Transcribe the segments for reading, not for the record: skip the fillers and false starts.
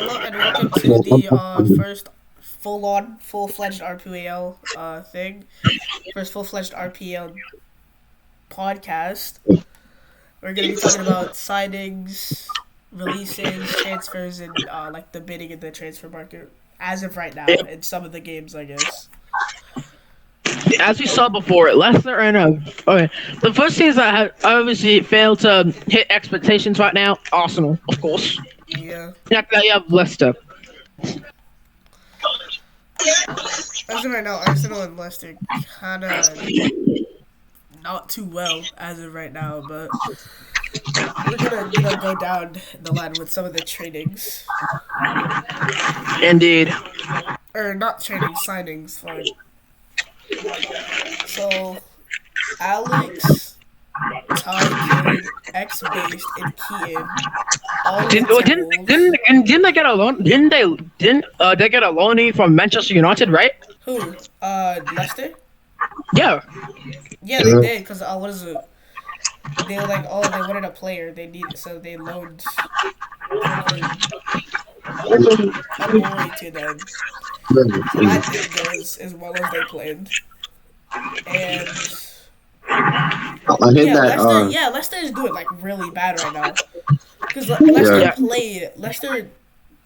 Hello and welcome to the first full-fledged RPL thing. First full-fledged RPL podcast. We're gonna be talking about signings, releases, transfers, and like the bidding in the transfer market as of right now in some of the games, I guess. As we saw before, Leicester and okay, the first teams that have obviously failed to hit expectations right now, Arsenal, of course. Yeah. Next, you have Leicester. As of right now, Arsenal and Leicester kind of not too well as of right now, but we're gonna go down the line with some of the trainings. Indeed. Or not trading, signings, fine. So, Alex, Ty Kidd, X-Based, and Keaton all Didn't, went to didn't, Wolves. didn't they get a loan? Didn't they get a loanee from Manchester United, right? Who? Leicester? Yeah. Yeah, they did, because, what is it? They were like, oh, they wanted a player. They needed, so they loaned freaking a boy to them. So that didn't go as well as they planned. And I hear that. Leicester is doing like really bad right now. Because Yeah. Leicester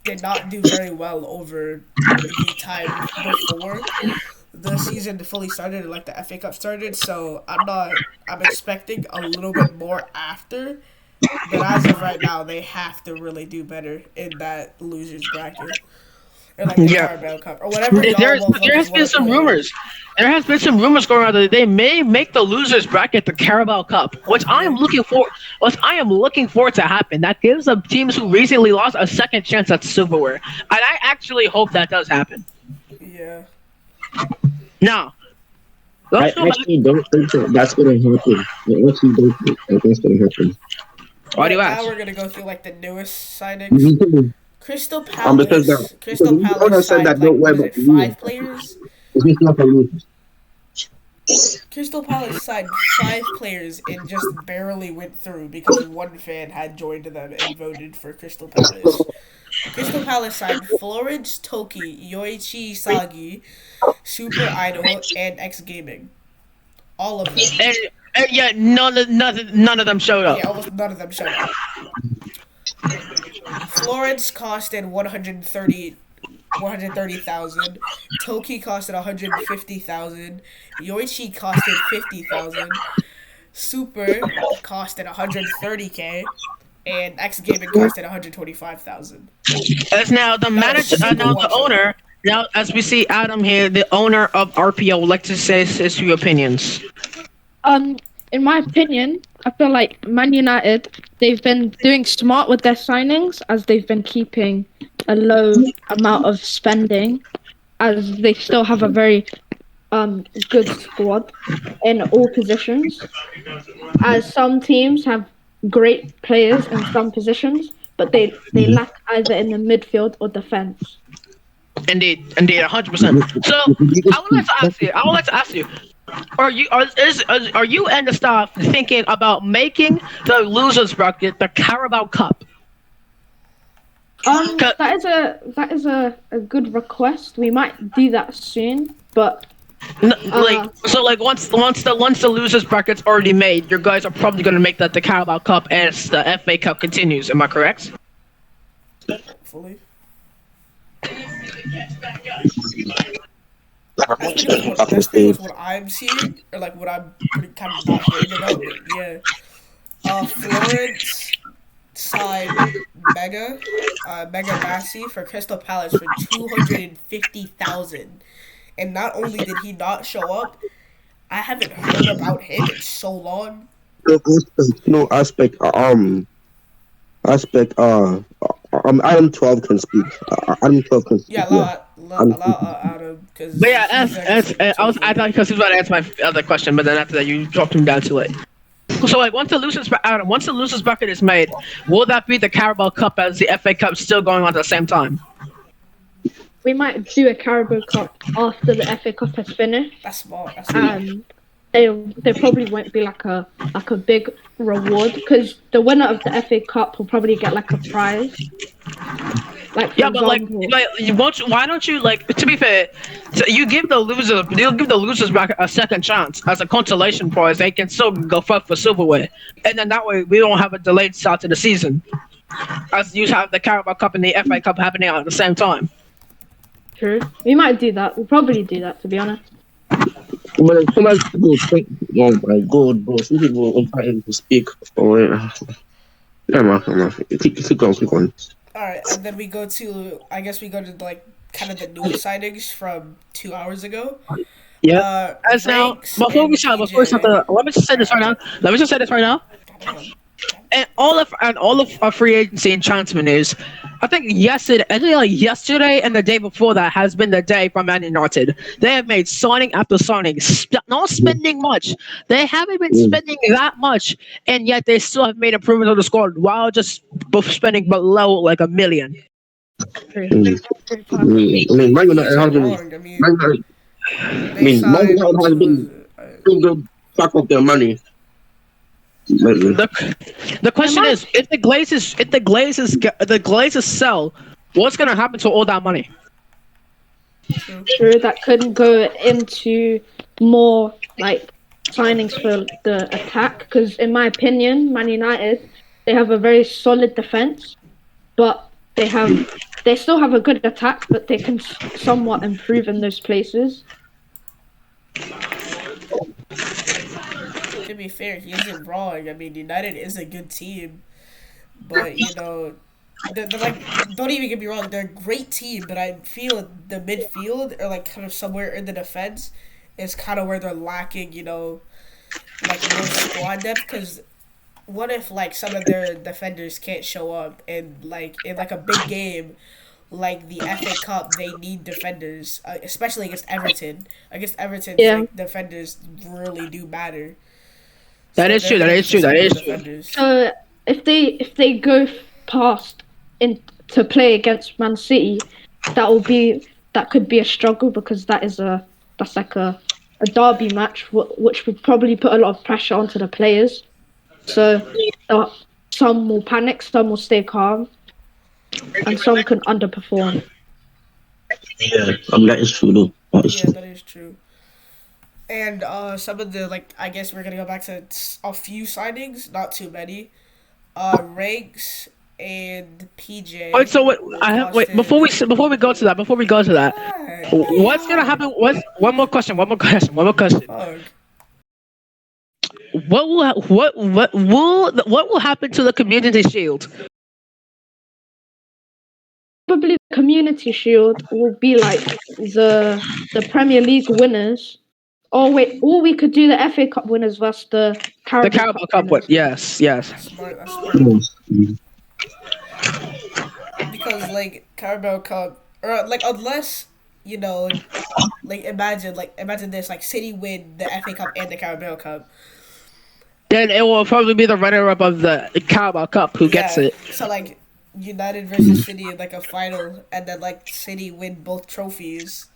did not do very well over the time before the season fully started and like the FA Cup started. So I'm expecting a little bit more after. But as of right now, they have to really do better in that losers bracket. Or like the Carabao Cup or whatever. There has been some rumors. There has been some rumors going around that they may make the losers bracket the Carabao Cup, which I am looking forward to happen. That gives the teams who recently lost a second chance at silverware, and I actually hope that does happen. Yeah. Now, I actually don't think that's going to happen. I actually don't think that's going to happen. Why do you ask? Now we're gonna go through like the newest signings. Crystal Palace. Because Crystal Palace signed like what is it, 5 players? Crystal Palace signed 5 players and just barely went through because one fan had joined them and voted for Crystal Palace. Crystal Palace signed Florence Toki, Yoichi Sagi, Super Idol, and X Gaming. All of them. And yet none of them showed up. Yeah, almost none of them showed up. Florence costed 130,000. Toki costed 150,000. Yoichi costed 50,000. Super costed 130K. And X Gaming costed 125,000. As now the manager, now the owner. Now, as we see Adam here, the owner of RPO, would like to say his few opinions. In my opinion, I feel like Man United, they've been doing smart with their signings as they've been keeping a low amount of spending, as they still have a very good squad in all positions. As some teams have great players in some positions, but they lack either in the midfield or defense. Indeed, 100%. So I would like to ask you, are you and the staff thinking about making the losers bracket the Carabao Cup? That is a good request. We might do that soon, but once the losers bracket's already made, you guys are probably going to make that the Carabao Cup as the FA Cup continues. Am I correct? Hopefully. That's what I'm seeing, or like what I'm pretty kind of not hearing about. But yeah, Florence signed Mega Bassi for Crystal Palace for 250,000, and not only did he not show up, I haven't heard about him in so long. Adam 12 can speak. Adam 12 can speak. Yeah, allow Adam, because. But yeah, I thought because he was about to answer my other question, but then after that you dropped him down too late. So like once the losers bracket is made, will that be the Carabao Cup as the FA Cup still going on at the same time? We might do a Carabao Cup after the FA Cup has finished. That's smart. There probably won't be like a big reward because the winner of the FA Cup will probably get like a prize. Like for Yeah, but example, why don't you like? To be fair, you give the losers back a second chance as a consolation prize. They can still go fight for silverware, and then that way we don't have a delayed start to the season, as you have the Carabao Cup and the FA Cup happening at the same time. true. We might do that. We'll probably do that, to be honest. But so much people think, oh my god, bro, some people are fighting to speak. Oh, yeah. Yeah, man. Keep on. All right, and then we go to. I guess we go to like kind of the new signings from 2 hours ago. Yeah. As now, Ranks before and we start, let me just say this right now. Let me just say this right now. Damn. And all of our free agency and transfer news, I think yesterday and the day before that has been the day for Man United. They have made signing after signing, not spending much. They haven't been spending that much, and yet they still have made improvements on the squad while just spending below like $1 million. True. I mean, Man United He's has been. wrong. Man United, They Man signed. United has been good back up their money. The question is, if the Glazers sell, what's gonna happen to all that money? True, that could go into more like signings for the attack. Because in my opinion, Man United, they have a very solid defense, but they still have a good attack, but they can somewhat improve in those places. To be fair, he isn't wrong. I mean, United is a good team, but you know, they're like, don't even get me wrong, they're a great team, but I feel the midfield or like kind of somewhere in the defense is kind of where they're lacking. You know, like more squad depth. Because what if like some of their defenders can't show up and like in like a big game? Like the FA Cup, they need defenders, especially against Everton. Against Everton, like, defenders really do matter. That is true. So if they go past to play against Man City, that could be a struggle because that's like a derby match, which would probably put a lot of pressure onto the players. So some will panic, some will stay calm, and some can underperform. Yeah, that is true though. That is true. And some of the, like, I guess we're gonna go back to a few signings, not too many. Ranks and PJ. Wait, so before we go to that, what's gonna happen? One more question. Fuck. What will happen to the Community Shield? Probably the Community Shield will be like the Premier League winners. Oh wait, or we could do the FA Cup winners versus the Carabao Cup winners. Yes. That's smart. Because like Carabao Cup, or like unless you know, like imagine this, like City win the FA Cup and the Carabao Cup. Then it will probably be the runner-up of the Carabao Cup who gets it. So like United versus City in like a final, and then like City win both trophies,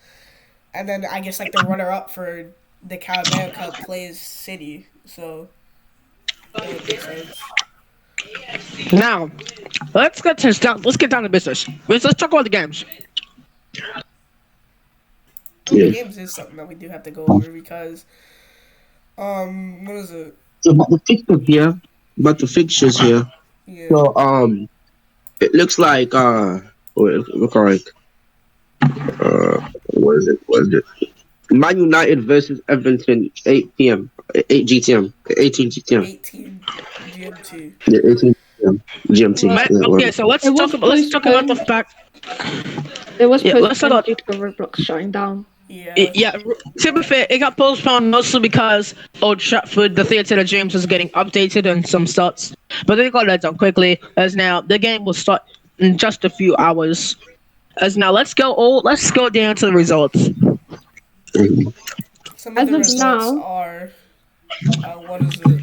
and then I guess like the runner-up for the Carabao Cup plays City. So that would make sense. Now, let's get down to business. Let's talk about the games. The games is something that we do have to go over because, what is it? So about the fixtures here. Yeah. So it looks like look alright. What is it? Man United versus Everton, 8 p.m. 18 GTM. 18 GMT. Yeah, 18 GMT. Okay, so let's talk about the fact. It was postponed due to Roblox shutting down. Yeah. To be fair, it got postponed mostly because Old Trafford, the Theatre of Dreams, was getting updated and some stats. But they got that done quickly, as now the game will start in just a few hours. As now, let's go down to the results. Some of the results are, what is it?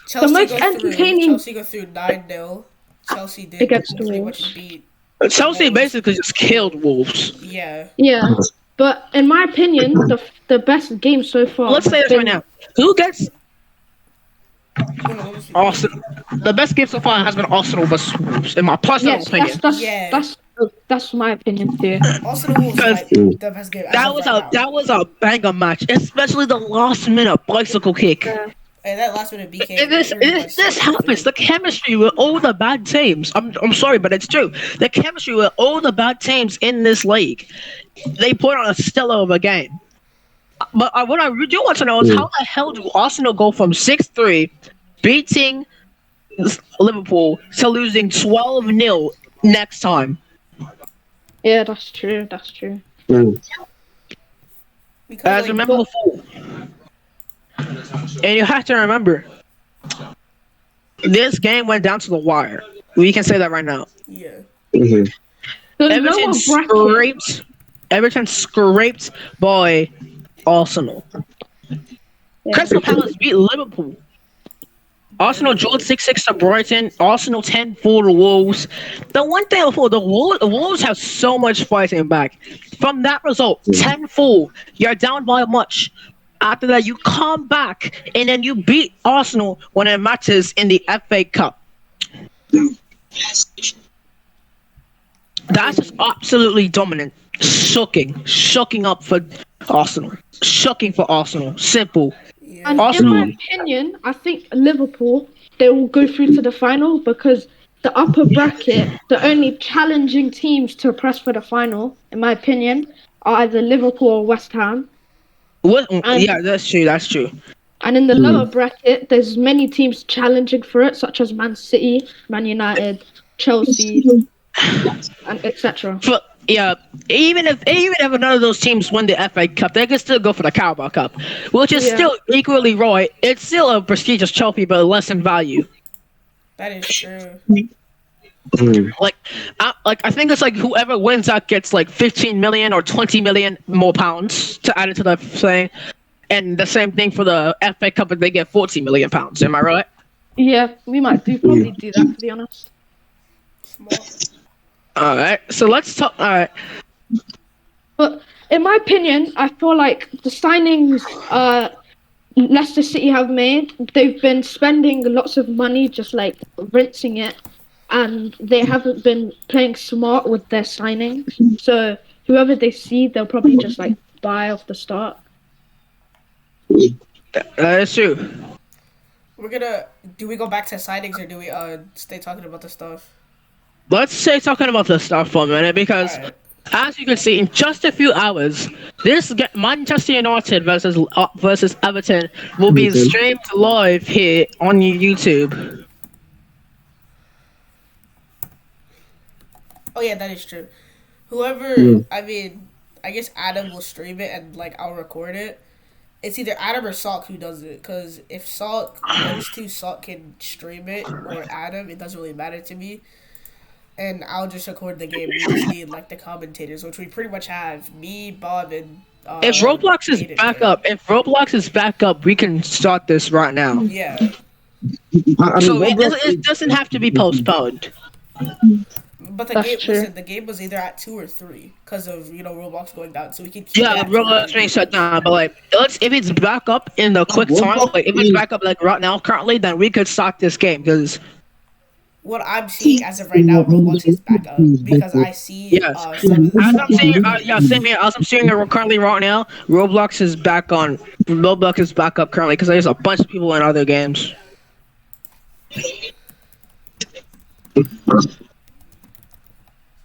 Chelsea go through 9-0. Chelsea did pretty much beat. Chelsea basically just killed Wolves. Yeah. Yeah. But in my opinion, the best game so far. Let's say this right now. Who gets Arsenal? The best game so far has been Arsenal versus Wolves, in my personal opinion. That's That's my opinion too. Arsenal Wolves Because might the best game as that of was right a now. that was a banger match, especially the last minute bicycle kick. Yeah. And that last minute BK And this pretty much this set the happens. thing. The chemistry with all the bad teams. I'm sorry, but it's true. The chemistry with all the bad teams in this league, they put on a stellar of a game. But what I do want to know is how the hell do Arsenal go from 6-3, beating Liverpool, to losing 12-0 next time? Yeah, that's true. That's true. Because As like, remember before, and you have to remember, this game went down to the wire. We can say that right now. yeah. The Everton lower bracket. scraped by Arsenal. Yeah. Crystal Palace beat Liverpool. Arsenal drew 6-6 to Brighton. Arsenal 10-4 to Wolves. The one thing for the Wolves have so much fighting back. From that result, 10-4, you're down by much. After that, you come back and then you beat Arsenal when it matters in the FA Cup. That's just absolutely dominant. Shocking up for Arsenal. Shocking for Arsenal. Simple. Yeah. And Arsenal. in my opinion, I think Liverpool, they will go through to the final because the upper bracket, the only challenging teams to press for the final, in my opinion, are either Liverpool or West Ham. Yeah, that's true. That's true. And in the lower bracket, there's many teams challenging for it, such as Man City, Man United, Chelsea, and etc. Yeah, even if none of those teams win the FA Cup, they can still go for the Carabao Cup, which is Yeah. still equally right. It's still a prestigious trophy, but less in value. That is true. I think it's like whoever wins that gets like 15 million or 20 million more pounds to add it to the thing, and the same thing for the FA Cup if they get 40 million pounds. Am I right? Yeah, we might probably do that, to be honest. Smart. All right. So let's talk. All right. But in my opinion, I feel like the signings Leicester City have made, they've been spending lots of money just like rinsing it, and they haven't been playing smart with their signings. So whoever they see, they'll probably just like buy off the start. That's true. Do we go back to signings or do we stay talking about the stuff? Let's stay talking about this stuff for a minute because, Alright. as you can see, in just a few hours, Manchester United versus Everton will be streamed live here on YouTube. Oh yeah, that is true. Whoever, I mean, I guess Adam will stream it and like I'll record it. It's either Adam or Salk who does it. Cause if Salk wants to, Salk can stream it, or Adam. It doesn't really matter to me. And I'll just record the game. We just need like the commentators, which we pretty much have. Me, Bob, and If Roblox is Aiden back here. up, we can start this right now. Yeah. So it doesn't have to be postponed. But the That's game, true. listen, the game was either at 2 or 3 because of Roblox going down, so we can keep. Yeah, it at Roblox 2 or being 3. shut down, but like, if it's back up in the quick time, like if it's back up like right now currently, then we could start this game because What I'm seeing as of right now, Roblox is back up because I see Yes. some of the as I'm seeing, same here. As I'm seeing it currently right now, Roblox is back on. Roblox is back up currently because there's a bunch of people in other games.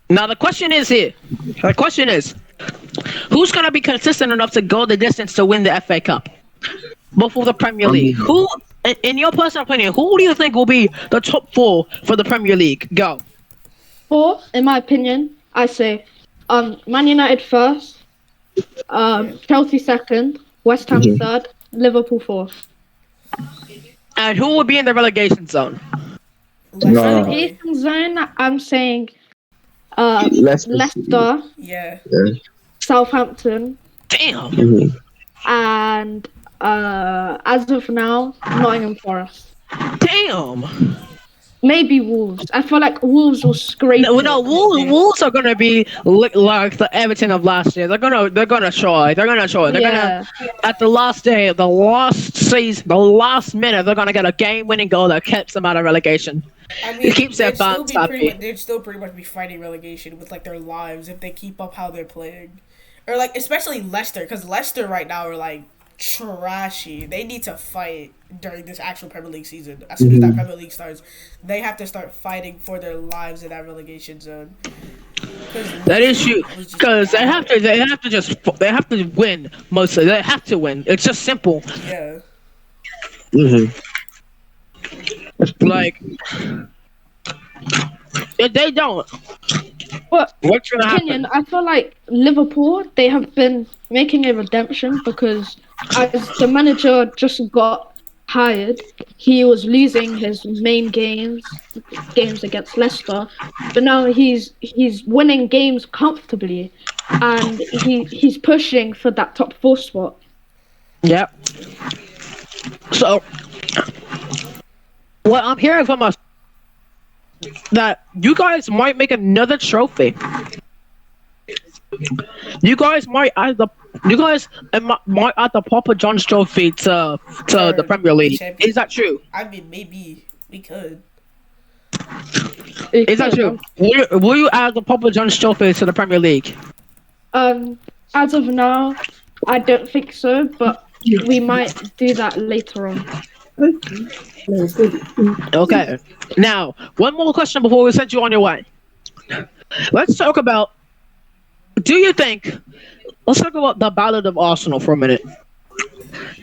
Now the question is here. The question is, who's gonna be consistent enough to go the distance to win the FA Cup before the Premier League? Who, in your personal opinion, who do you think will be the top 4 for the Premier League? Go. 4, in my opinion, I say Man United first, Chelsea second, West Ham third, Liverpool fourth. And who will be in the relegation zone? Relegation zone, I'm saying Leicester, Yeah. Southampton, Damn. and as of now, Nottingham Forest. Damn. Maybe Wolves. I feel like Wolves will scrape. No, Wolves are gonna be like the Everton of last year. They're gonna try. They're gonna at the last day, the last season, the last minute, they're gonna get a game-winning goal that keeps them out of relegation. I It mean, keeps their fans happy. they'd still pretty much be fighting relegation with like their lives if they keep up how they're playing, or like especially Leicester, because Leicester right now are like trashy. They need to fight during this actual Premier League season. As soon as that Premier League starts, they have to start fighting for their lives in that relegation zone. Because That is true. was just Because bad. they have to win mostly. They have to win. It's just simple. Yeah. Mm-hmm. Like if they don't, But what's gonna opinion, happen? I feel like Liverpool, they have been making a redemption because as the manager just got hired, he was losing his main games against Leicester, but now he's winning games comfortably, and he's pushing for that top four spot. Yep. So what I'm hearing from us that you guys might make another trophy. You guys might add the might add the Papa John's trophy to the Or Premier the League. champion. Is that true? I mean, maybe we could. Is that true? Will you add the Papa John's trophy to the Premier League? Um, as of now, I don't think so, but we might do that later on. Okay. Now, one more question before we send you on your way. Let's talk about. Do you think? Let's talk about the Ballad of Arsenal for a minute.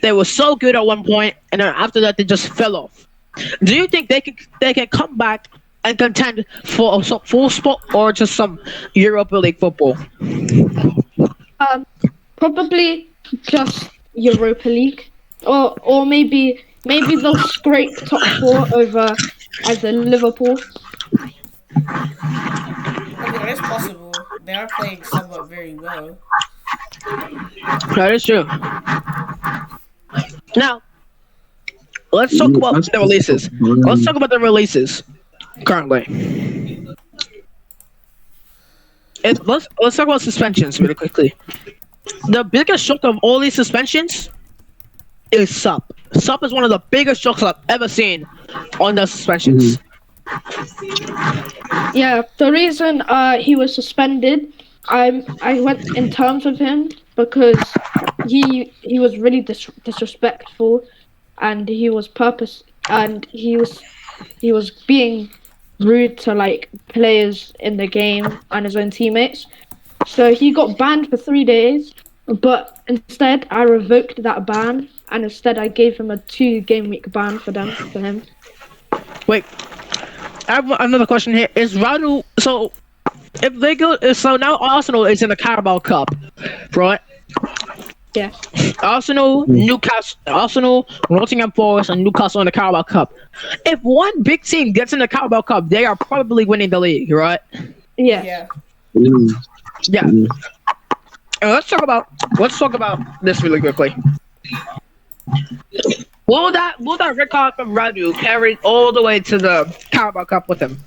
They were so good at one point, and then after that, they just fell off. Do you think they can come back and contend for a full spot or just some Europa League football? Probably just Europa League, or maybe they'll scrape top four over either Liverpool. I mean, it is possible. They are playing somewhat very well. That is true. Now, let's talk about the releases. Let's talk about the releases currently. Let's talk about suspensions really quickly. The biggest shock of all these suspensions is Sup. Sup is one of the biggest shocks I've ever seen on the suspensions. Yeah, the reason he was suspended, I went in terms with him because he was really disrespectful, and he was he was being rude to like players in the game and his own teammates. So he got banned for 3 days, but instead I revoked that ban, and instead I gave him a 2 game week ban for him. Wait, I have another question here. Is Radu so? If they go, so now Arsenal is in the Carabao Cup, right? Yeah. Arsenal, Nottingham Forest, and Newcastle in the Carabao Cup. If one big team gets in the Carabao Cup, they are probably winning the league, right? Yeah. Yeah. Yeah. And let's talk about this really quickly. Will that red card from Radu carry all the way to the Carabao Cup with him?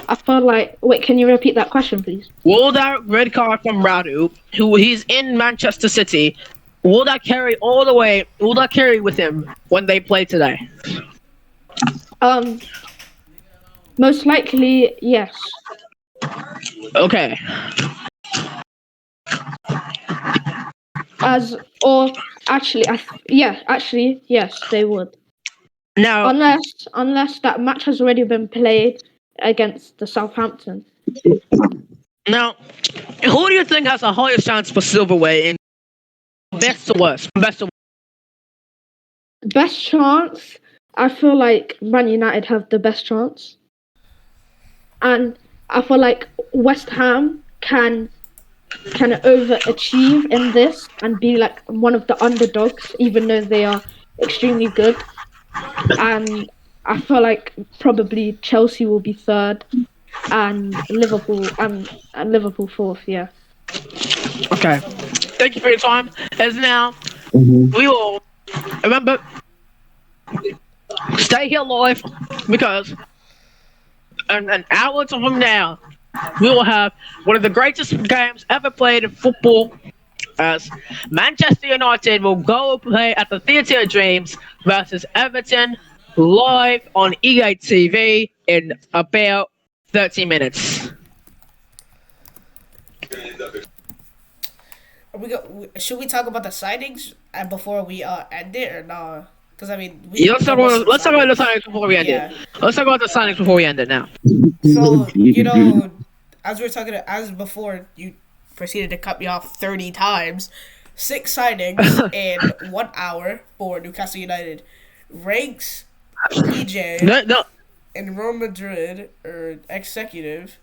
I feel like. Wait, can you repeat that question, please? Will that red card from Radu, who he's in Manchester City, will that carry all the way? Will that carry with him when they play today? Most likely, yes. Okay. Actually, yes, they would. Now, Unless that match has already been played against the Southampton. now, who do you think has the highest chance for silverware in best to worst? Best chance, I feel like Man United have the best chance. And I feel like West Ham can overachieve in this and be like one of the underdogs, even though they are extremely good. And I feel like probably Chelsea will be third, and Liverpool fourth. Yeah. Okay. Thank you for your time. As now, we will remember stay here live because an hour from now we will have one of the greatest games ever played in football. As Manchester United will go play at the Theatre of Dreams versus Everton live on EA TV in about 30 minutes. Should we talk about the signings before we end it or no? Because I mean, Yeah, let's talk there was about some let's talk about the signings. signings before we end it. Yeah. Let's talk about the signings before we end it now. So as we are talking, as before, you proceeded to cut me off 30 times. 6 signings in 1 hour for Newcastle United. Ranks PJ No, no. and Real Madrid or executive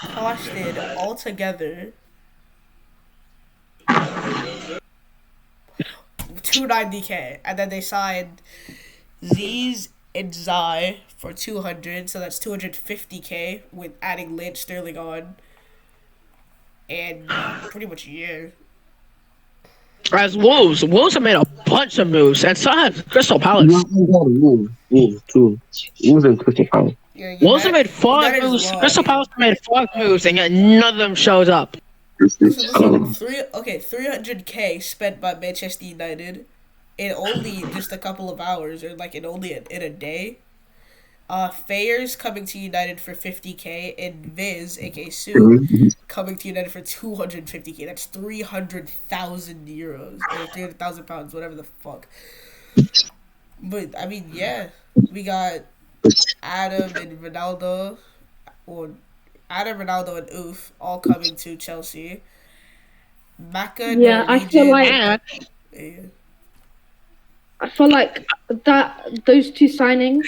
costed altogether 290k, and then they signed Z's and Zai for 200, so that's 250k with adding Lynch Sterling on, and pretty much yeah. As Wolves have made a bunch of moves, and so has Crystal Palace. Wolves too. Wolves and Crystal Palace. Yeah, Wolves have made 5 United as moves. well, Crystal I mean. Palace have made 5 moves, and yet none of them shows up. Listen, 300k spent by Manchester United in only just a couple of hours, or like in a day. Fayers coming to United for 50k, and Viz, aka Sue, coming to United for 250k. That's 300,000 euros or 300,000 pounds, whatever the fuck. But I mean, yeah, we got Adam and Ronaldo, or Adam, Ronaldo, and Oof all coming to Chelsea. Maka, Yeah, I feel Norwegian. like And I feel like that those two signings.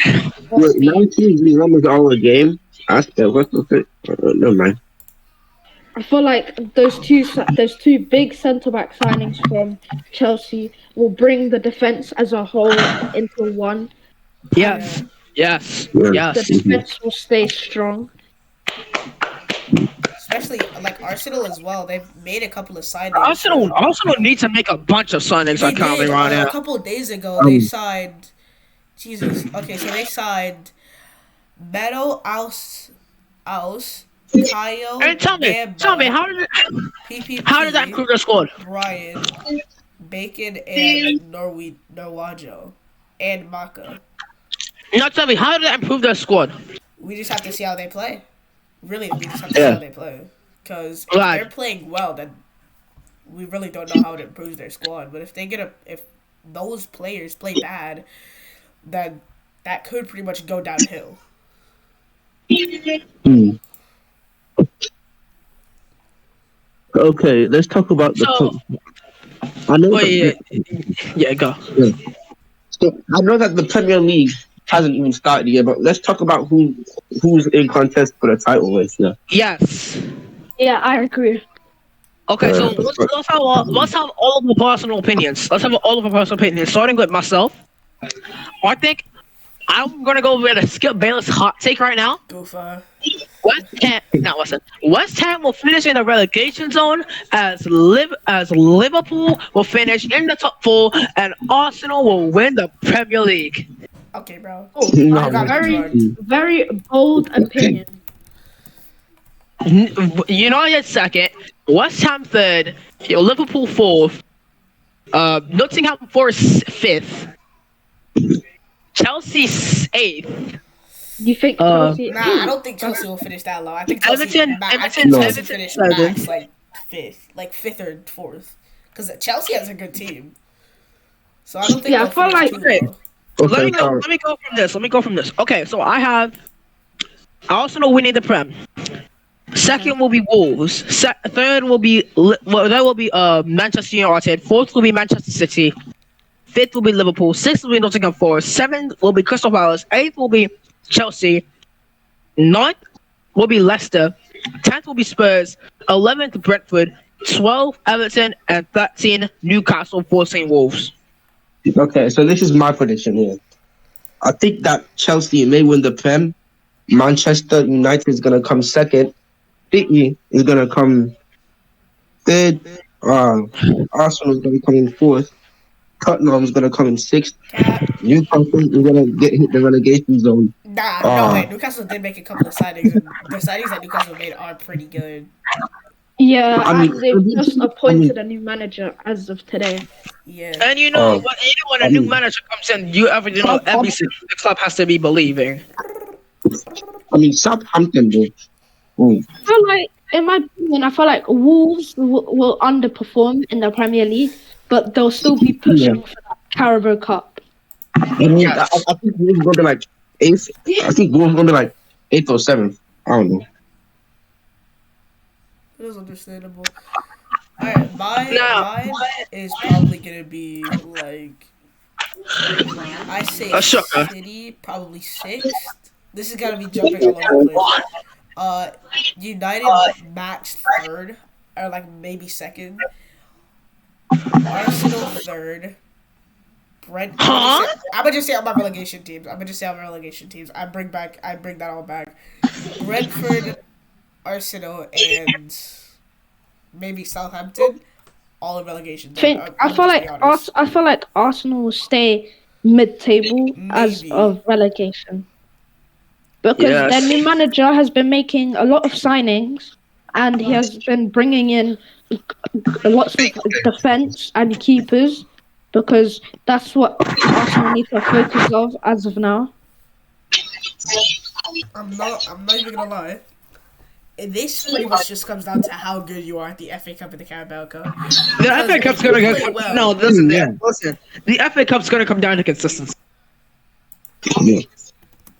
Wait, 19 numbers all a game? I said, what's the never mind. I feel like those two big centre back signings from Chelsea will bring the defense as a whole into one. yes, yes, Yeah. The yes. defense will stay strong. Especially like Arsenal as well. They've made a couple of signings. Arsenal need to make a bunch of signings. They I can't be did. right A now. couple of days ago, they signed. Jesus. Okay, so they signed Meadow, Kyle, And tell me, Bamba, how PPP, did that improve the squad? Brian, Bacon, and Norwajo, and Maka. Now tell me, how did that improve the squad? We just have to see how they play. Really, we just have to see how they play. Because if Right. they're playing well, then we really don't know how it improves their squad. But if if those players play bad, then that could pretty much go downhill. Okay, let's talk about the. So, I know. yeah, go. So I know that the Premier League hasn't even started yet, but let's talk about who's in contest for the title race. Yeah. Yes. Yeah, I agree. Okay, so let's have all of the personal opinions. Let's have all of our personal opinions, starting with myself. I think I'm gonna go with a Skip Bayless hot take right now. Goofa. West Ham will finish in the relegation zone as Liverpool will finish in the top 4, and Arsenal will win the Premier League. Okay, bro. No, I got Very bold opinion. United second, West Ham third, Liverpool fourth, Nottingham Forest fifth, Chelsea eighth. You think Chelsea? Nah, I don't think Chelsea will finish that low. I think Everton finish seventh. max like fifth or fourth. Because Chelsea has a good team. So I don't think Yeah, I they'll feel finish like- too low. Let me go from this. Okay, so I have Arsenal winning the Prem. Second will be Wolves. Third will be Manchester United. Fourth will be Manchester City. Fifth will be Liverpool. Sixth will be Nottingham Forest. Seventh will be Crystal Palace. Eighth will be Chelsea. Ninth will be Leicester. 10th will be Spurs. 11th Brentford. 12th Everton, and 13th Newcastle, 14 Wolves. Okay, so this is my prediction here. I think that Chelsea may win the Prem. Manchester United is gonna come second. City is gonna come third. Arsenal is gonna come in fourth. Tottenham is gonna come in sixth. Newcastle is gonna hit the relegation zone. No way. Newcastle did make a couple of signings, and the signings that Newcastle made are pretty good. Yeah, I mean, and they've just appointed a new manager as of today. Yeah. And um, when I a new mean, manager comes in, every Southampton, single club has to be believing. Southampton, though. Mm. I feel like, in my opinion, I feel like Wolves will underperform in the Premier League, but they'll still be Yeah. pushing for that Carabao Cup. I mean, Yes. I think Wolves gonna be like eighth. I think Wolves gonna be like eighth or seventh. I don't know. It is understandable. Alright, Now, mine is probably gonna be like I say Ashoka. City, probably sixth. This is gonna be jumping all over the place. Uh, United max third, or like maybe second. Arsenal third. Brent. Huh? I'm gonna just say all my relegation teams. I'm gonna just say all my relegation teams. I bring that all back. Brentford, Arsenal, and maybe Southampton. All in relegation. Then I I'm feel just be like honest. I feel like Arsenal will stay mid-table as Maybe. of relegation because their Yes. new manager has been making a lot of signings and he has been bringing in lots of defense and keepers because that's what Arsenal need to focus of as of now. I'm not even gonna lie. This pretty much just comes down to how good you are at the FA Cup and the Carabao Cup. The Because FA Cup's if you gonna go. play No, well, listen there. Yeah. Listen. The FA Cup's gonna come down to consistency. Yeah.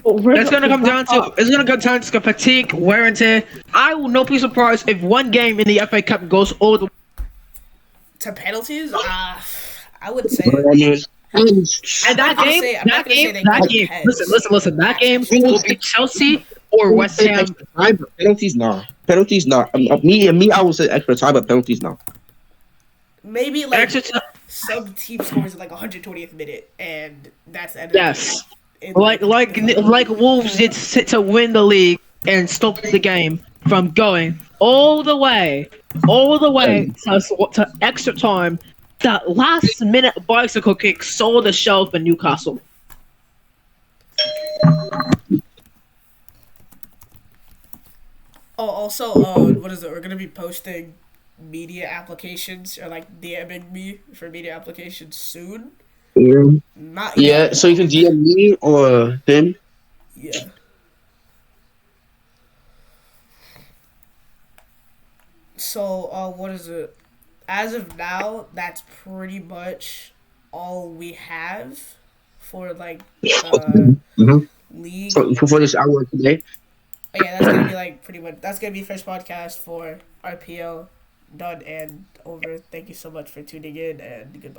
But It's River gonna will come back down to up. fatigue, wear and tear. I will not be surprised if one game in the FA Cup goes all the. to penalties, I wouldn't say But it. I mean, And I'm not gonna say. I'm not gonna say they go pens. Listen. That Max game extra will time. be Chelsea or West say Ham. extra time, but penalties now. Penalties now. Me, I would say extra time, but penalties now. Maybe like Extra time. some team scores in like 120th minute, and that's the end of the game. Yes. In Like like like the final. like Wolves did to win the league and stop the game from going all the way to extra time. That last minute bicycle kick sold the show for Newcastle. Oh, also, what is it? We're gonna be posting media applications or like DMing me for media applications soon. Yeah. Not Yeah. yet So you can though. DM me or him. Yeah. So, what is it? As of now, that's pretty much all we have for like Mm-hmm. league. For this hour today. Oh, yeah, that's gonna be like pretty much. That's gonna be the first podcast for RPL done and over. Thank you so much for tuning in and goodbye.